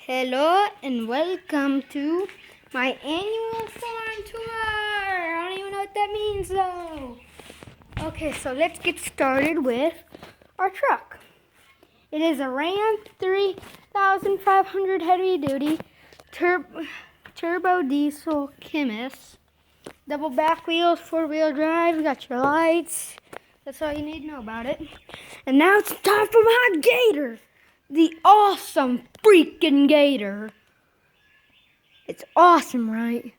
Hello and welcome to my annual farm tour. I don't even know what that means though. Okay, so let's get started with our truck. It is a Ram 3500 heavy duty turbo diesel Chemis. Double back wheels, 4-wheel drive, got your lights. That's all you need to know about it. And now it's time for my Gator. The awesome freaking Gator. It's awesome, right?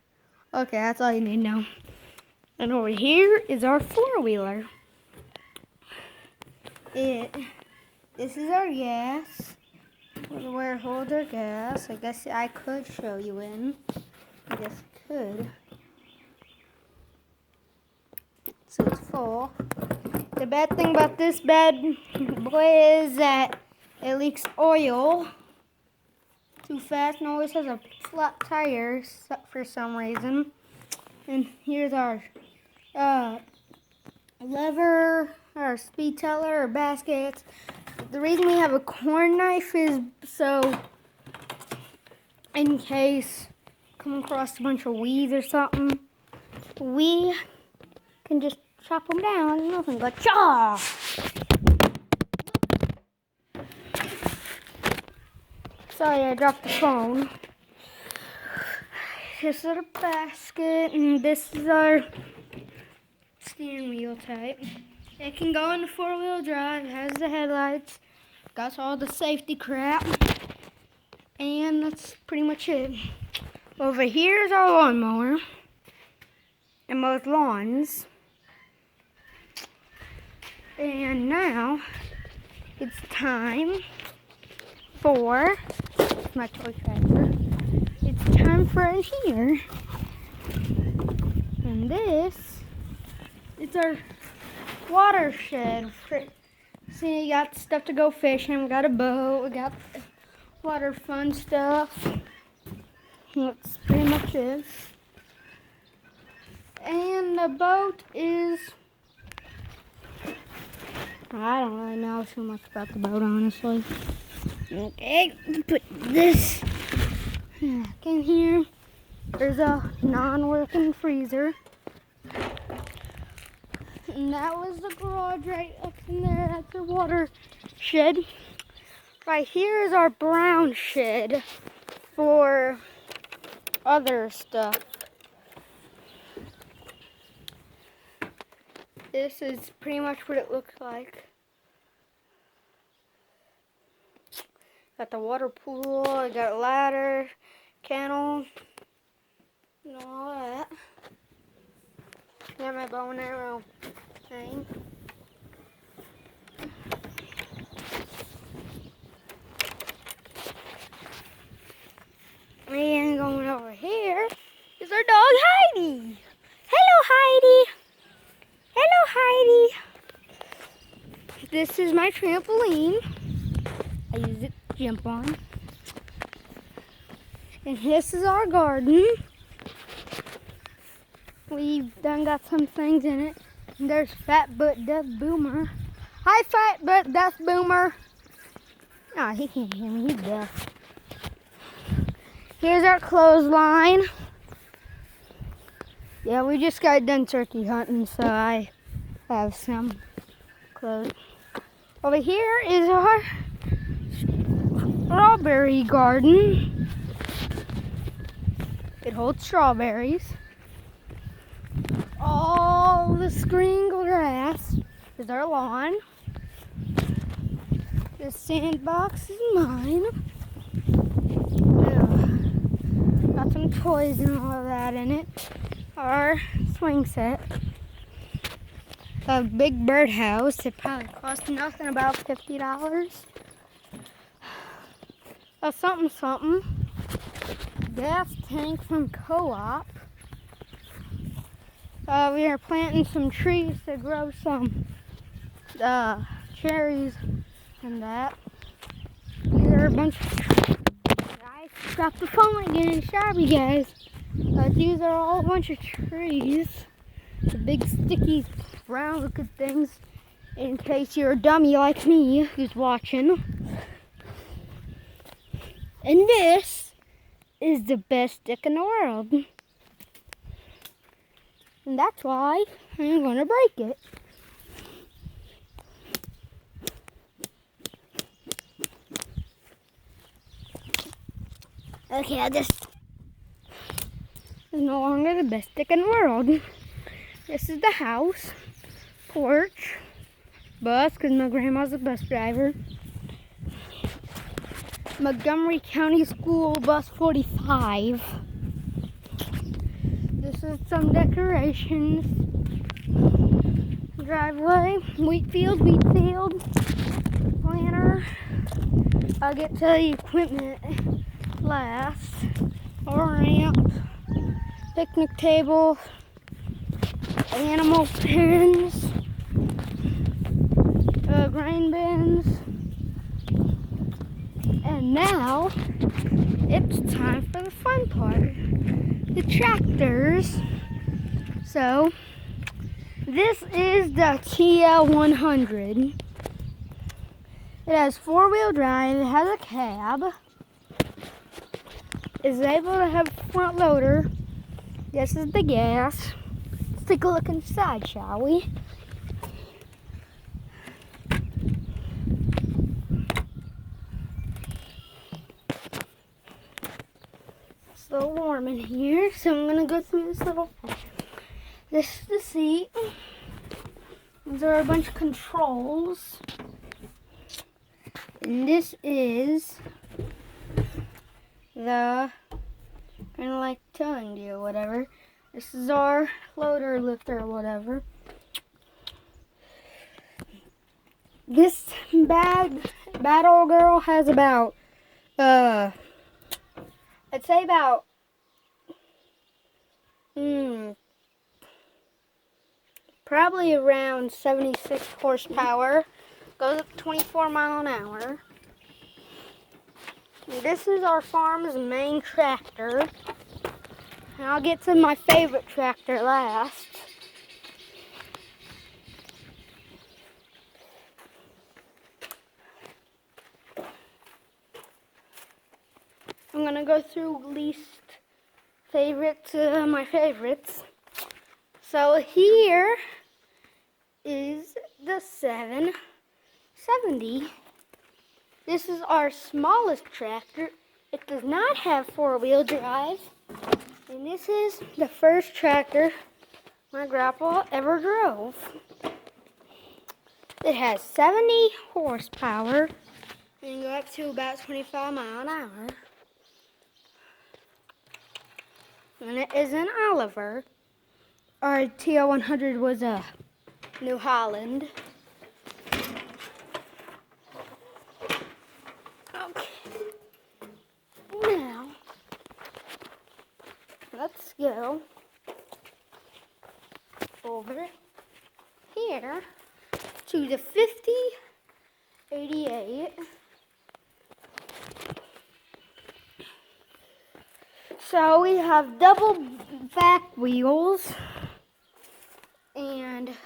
Okay, that's all you need to know. And over here is our 4-wheeler. This is our gas. Where it holds our gas. I guess I could show you in. I guess I could. So it's full. The bad thing about this bad boy is that it leaks oil too fast and always has a flat tire for some reason. And here's our lever, our speed teller, or baskets. The reason we have a corn knife is so in case come across a bunch of weeds or something, we can just chop them down and nothing but chaw. Sorry, I dropped the phone. This is our basket, and this is our steering wheel type. It can go in the 4-wheel drive, has the headlights, got all the safety crap, and that's pretty much it. Over here is our lawnmower. It mows lawns. And now it's time for my toy tractor. It's time for it here. And this is our watershed. See, you got stuff to go fishing. We got a boat. We got water fun stuff. That's pretty much it. And the boat is, I don't really know too much about the boat, honestly. Okay, put this back in here. There's a non-working freezer. And that was the garage right up in there at the water shed. Right here is our brown shed for other stuff. This is pretty much what it looks like. Got the water pool, I got a ladder, kennel, and all that. Got my bow and arrow thing. And going over here is our dog Heidi. Hello, Heidi. Hello, Heidi. This is my trampoline. I use it to jump on. And this is our garden. We've done got some things in it. And there's Fat Butt Death Boomer. Hi, Fat Butt Death Boomer. Oh, he can't hear me. He's deaf. Here's our clothesline. Yeah, we just got done turkey hunting, so I have some clothes. Over here is our strawberry garden. It holds strawberries. All the green grass is our lawn. The sandbox is mine. Got some toys and all of that in it. Our swing set. A big birdhouse. It probably cost nothing, about $50. A something. Gas tank from Co-op. We are planting some trees to grow some cherries and that. These are a bunch of guys. Dropped the phone again. Sorry, guys. These are all a bunch of trees. The big sticky brown looking things. In case you're a dummy like me who's watching. And this is the best stick in the world. And that's why I'm going to break it. Okay, this is no longer the best stick in the world. This is the house, porch, bus, because my grandma's a bus driver. Montgomery County School Bus 45. This is some decorations. Driveway, wheat field, planter. I'll get to the equipment last. A ramp, picnic table, animal pens, grain bins. And now it's time for the fun part, the tractors. So this is the TL100. It has four-wheel drive, it has a cab, is able to have a front loader. This is the gas. Let's take a look inside, shall we? It's a little warm in here, so I'm gonna go through this little. This is the seat. These are a bunch of controls. And this is the kind of like towing deal, whatever. This is our loader lifter or whatever. This bad old girl has about, I'd say about, probably around 76 horsepower. Goes up 24 miles an hour. And this is our farm's main tractor. And I'll get to my favorite tractor last. I'm gonna go through least favorite to my favorites. So here is the 770. This is our smallest tractor. It does not have four-wheel drive. And this is the first tractor my grandpa ever drove. It has 70 horsepower and go up to about 25 miles an hour. And it is an Oliver. Our TL100 was a New Holland. Okay. Now, let's go over here to the 5088. So we have double back wheels and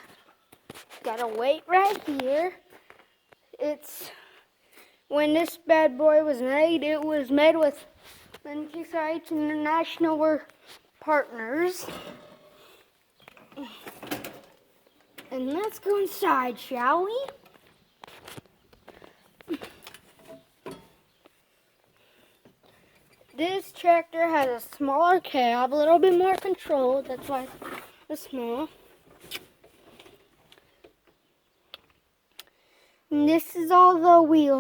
got a weight right here. It's when this bad boy was made, it was made with NCSH International. We're partners. And let's go inside, shall we? This tractor has a smaller cab, a little bit more control. That's why it's small. And this is all the wheels.